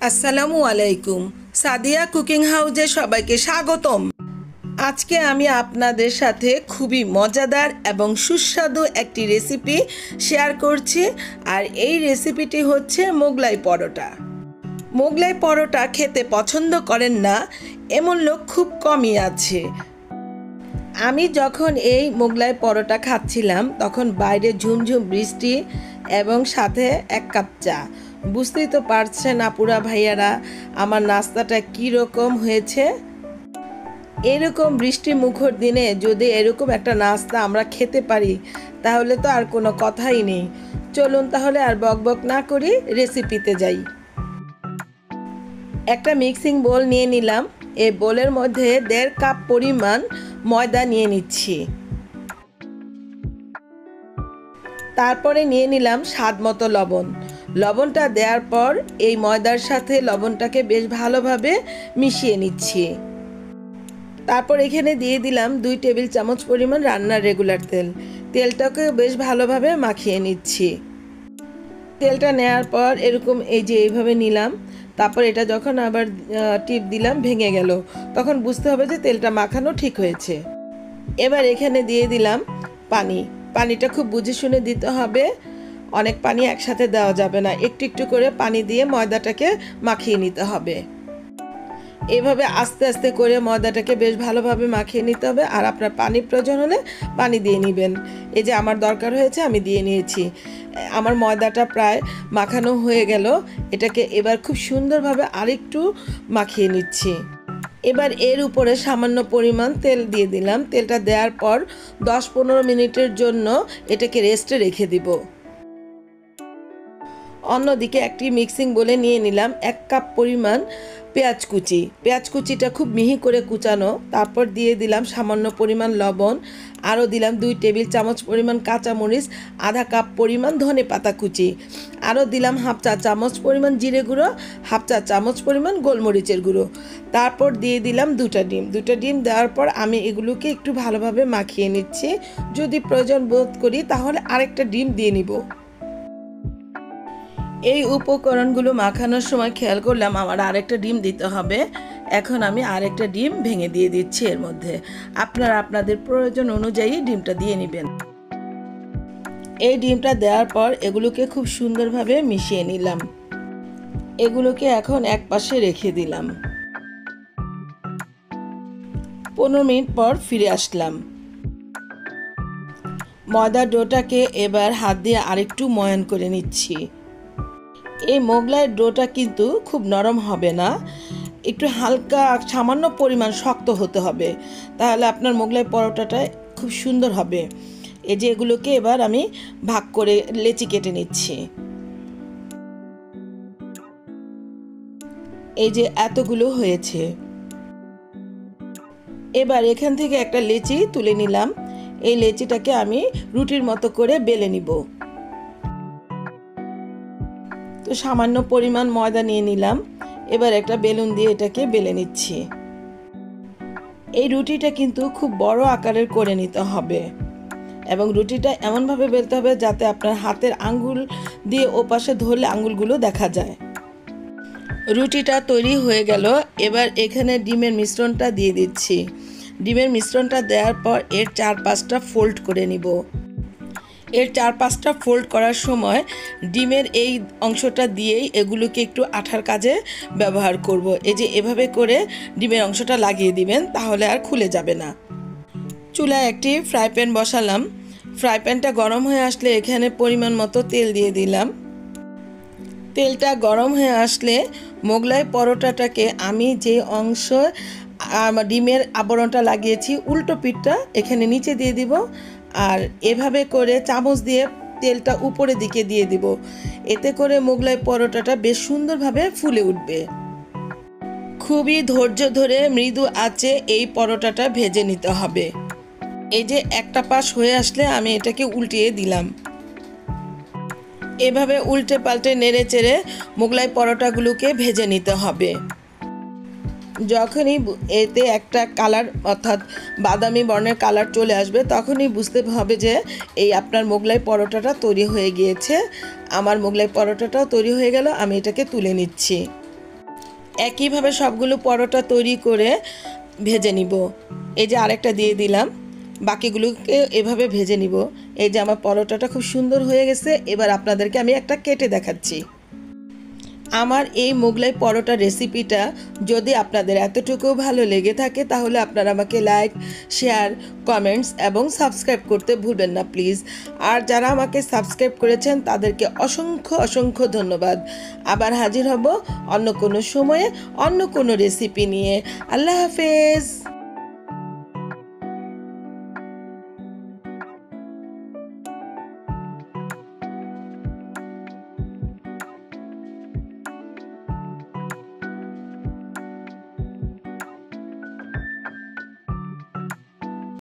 আসসালামু আলাইকুম। সাদিয়া কুকিং হাউজে সবাইকে স্বাগতম। আজকে আমি আপনাদের সাথে খুবই মজাদার এবং সুস্বাদু একটি রেসিপি শেয়ার করছি। আর এই রেসিপিটি হচ্ছে মোগলাই পরোটা। মোগলাই পরোটা খেতে পছন্দ করেন না এমন লোক খুব কমই আছে। আমি যখন এই মোগলাই পরোটা খাচ্ছিলাম তখন বাইরে ঝুমঝুম বৃষ্টি এবং সাথে এক কাপ চা। বুঝতেই তো পারছেন আপুরা ভাইয়ারা আমার নাস্তাটা কীরকম হয়েছে। এরকম বৃষ্টি মুখর দিনে যদি এরকম একটা নাস্তা আমরা খেতে পারি তাহলে তো আর কোনো কথাই নেই। চলুন তাহলে আর বকবক না করি রেসিপিতে যাই। একটা মিক্সিং বোল নিয়ে নিলাম। এই বোলের মধ্যে 1.5 কাপ পরিমাণ ময়দা নিয়ে নিচ্ছি। তারপরে নিয়ে নিলাম স্বাদ মতো লবণ। লবণটা দেওয়ার পর এই ময়দার সাথে লবণটাকে বেশ ভালোভাবে মিশিয়ে নিচ্ছি। তারপর এখানে দিয়ে দিলাম 2 টেবিল চামচ পরিমাণ রান্নার রেগুলার তেল। তেলটাকে বেশ ভালোভাবে মাখিয়ে নিচ্ছি। তেলটা নেওয়ার পর এরকম এইভাবে নিলাম। তারপর এটা যখন আবার টিপ দিলাম ভেঙে গেল, তখন বুঝতে হবে যে তেলটা মাখানো ঠিক হয়েছে। এবার এখানে দিয়ে দিলাম পানি। পানিটা খুব বুঝে শুনে দিতে হবে, অনেক পানি একসাথে দেওয়া যাবে না। একটু একটু করে পানি দিয়ে ময়দাটাকে মাখিয়ে নিতে হবে। এভাবে আস্তে আস্তে করে ময়দাটাকে বেশ ভালোভাবে মাখিয়ে নিতে হবে। আর আপনার পানি প্রয়োজন হলে পানি দিয়ে নেবেন। এই যে আমার দরকার হয়েছে আমি দিয়ে নিয়েছি। আমার ময়দাটা প্রায় মাখানো হয়ে গেল। এটাকে এবার খুব সুন্দরভাবে আরেকটু মাখিয়ে নিচ্ছি। এবার এর উপরে সামান্য পরিমাণ তেল দিয়ে দিলাম। তেলটা দেওয়ার পর 10-15 মিনিটের জন্য এটাকে রেস্টে রেখে দিব। অন্যদিকে একটি মিক্সিং বোলে নিয়ে নিলাম 1 কাপ পরিমাণ পেঁয়াজ কুচি। পেঁয়াজ কুচিটা খুব মিহি করে কুচানো। তারপর দিয়ে দিলাম সামান্য পরিমাণ লবণ। আরও দিলাম 2 টেবিল চামচ পরিমাণ কাঁচামরিচ, আধা কাপ পরিমাণ ধনেপাতা কুচি। আরও দিলাম 1/2 চা চামচ পরিমাণ জিরে গুঁড়ো, 1/2 চা চামচ পরিমাণ গোলমরিচের গুঁড়ো। তারপর দিয়ে দিলাম 2টা ডিম। 2টা ডিম দেওয়ার পর আমি এগুলোকে একটু ভালোভাবে মাখিয়ে নিচ্ছি। যদি প্রয়োজন বোধ করি তাহলে আরেকটা ডিম দিয়ে নিব। এই উপকরণগুলো মাখানোর সময় খেয়াল করলাম আমার আরেকটা ডিম দিতে হবে। এখন আমি আরেকটা ডিম ভেঙে দিয়ে দিচ্ছি এর মধ্যে। আপনারা আপনাদের প্রয়োজন অনুযায়ী ডিমটা দিয়ে নেবেন। এই ডিমটা দেওয়ার পর এগুলোকে খুব সুন্দরভাবে মিশিয়ে নিলাম। এগুলোকে এখন এক পাশে রেখে দিলাম। 15 মিনিট পর ফিরে আসলাম। ময়দার ডোটাকে এবার হাত দিয়ে আরেকটু ময়ান করে নিচ্ছি। এই মোগলাইয়ের ডোটা কিন্তু খুব নরম হবে না, একটু হালকা সামান্য পরিমাণ শক্ত হতে হবে, তাহলে আপনার মোগলাই পরোটাটা খুব সুন্দর হবে। এই যে এগুলোকে এবার আমি ভাগ করে লেচি কেটে নিচ্ছি। এই যে এতগুলো হয়েছে। এবার এখান থেকে একটা লেচি তুলে নিলাম। এই লেচিটাকে আমি রুটির মতো করে বেলে নিব। তো সামান্য পরিমাণ ময়দা নিয়ে নিলাম। এবার একটা বেলুন দিয়ে এটাকে বেলে নিচ্ছি। এই রুটিটা কিন্তু খুব বড় আকারের করে নিতে হবে এবং রুটিটা এমনভাবে বেলতে হবে যাতে আপনার হাতের আঙ্গুল দিয়ে ওপাশে ধরলে আঙ্গুলগুলো দেখা যায়। রুটিটা তৈরি হয়ে গেল। এবার এখানে ডিমের মিশ্রণটা দিয়ে দিচ্ছি। ডিমের মিশ্রণটা দেওয়ার পর এর 4-5টা ফোল্ড করে নিব। এর 4-5টা ফোল্ড করার সময় ডিমের এই অংশটা দিয়েই এগুলোকে একটু আঠার কাজে ব্যবহার করব। এই যে এভাবে করে ডিমের অংশটা লাগিয়ে দিবেন, তাহলে আর খুলে যাবে না। চুলায় একটি ফ্রাই প্যান বসালাম। ফ্রাই প্যানটা গরম হয়ে আসলে এখানে পরিমাণ মতো তেল দিয়ে দিলাম। তেলটা গরম হয়ে আসলে মোগলাই পরোটাটাকে আমি যে অংশ ডিমের আবরণটা লাগিয়েছি উল্টো পিঠটা এখানে নিচে দিয়ে দিব। আর এভাবে করে চামচ দিয়ে তেলটা উপরের দিকে দিয়ে দিব। এতে করে মোগলাই পরোটাটা বেশ সুন্দরভাবে ফুলে উঠবে। খুবই ধৈর্য ধরে মৃদু আঁচে এই পরোটাটা ভেজে নিতে হবে। এই যে একটা পাশ হয়ে আসলে আমি এটাকে উল্টিয়ে দিলাম। এভাবে উল্টে পাল্টে নেড়ে চেড়ে মোগলাই পরোটাগুলোকে ভেজে নিতে হবে। যখনই এতে একটা কালার অর্থাৎ বাদামি বর্ণের কালার চলে আসবে তখনই বুঝতে হবে যে এই আপনার মোগলাই পরোটাটা তৈরি হয়ে গিয়েছে। আমার মোগলাই পরোটাটাও তৈরি হয়ে গেল। আমি এটাকে তুলে নিচ্ছি। একইভাবে সবগুলো পরোটা তৈরি করে ভেজে নিব। এই যে আরেকটা দিয়ে দিলাম, বাকিগুলোকে এভাবে ভেজে নিব। এই যে আমার পরোটাটা খুব সুন্দর হয়ে গেছে। এবার আপনাদেরকে আমি একটা কেটে দেখাচ্ছি। আমার এই মোগলাই পরোটা রেসিপিটা যদি আপনাদের এতটুকু ভালো লেগে থাকে তাহলে আপনারা আমাকে লাইক, শেয়ার, কমেন্টস এবং সাবস্ক্রাইব করতে ভুলবেন না প্লিজ। আর যারা আমাকে সাবস্ক্রাইব করেছেন তাদেরকে অসংখ্য অসংখ্য ধন্যবাদ। আবার হাজির হব অন্য কোনো সময়ে অন্য কোনো রেসিপি নিয়ে। আল্লাহ হাফেজ।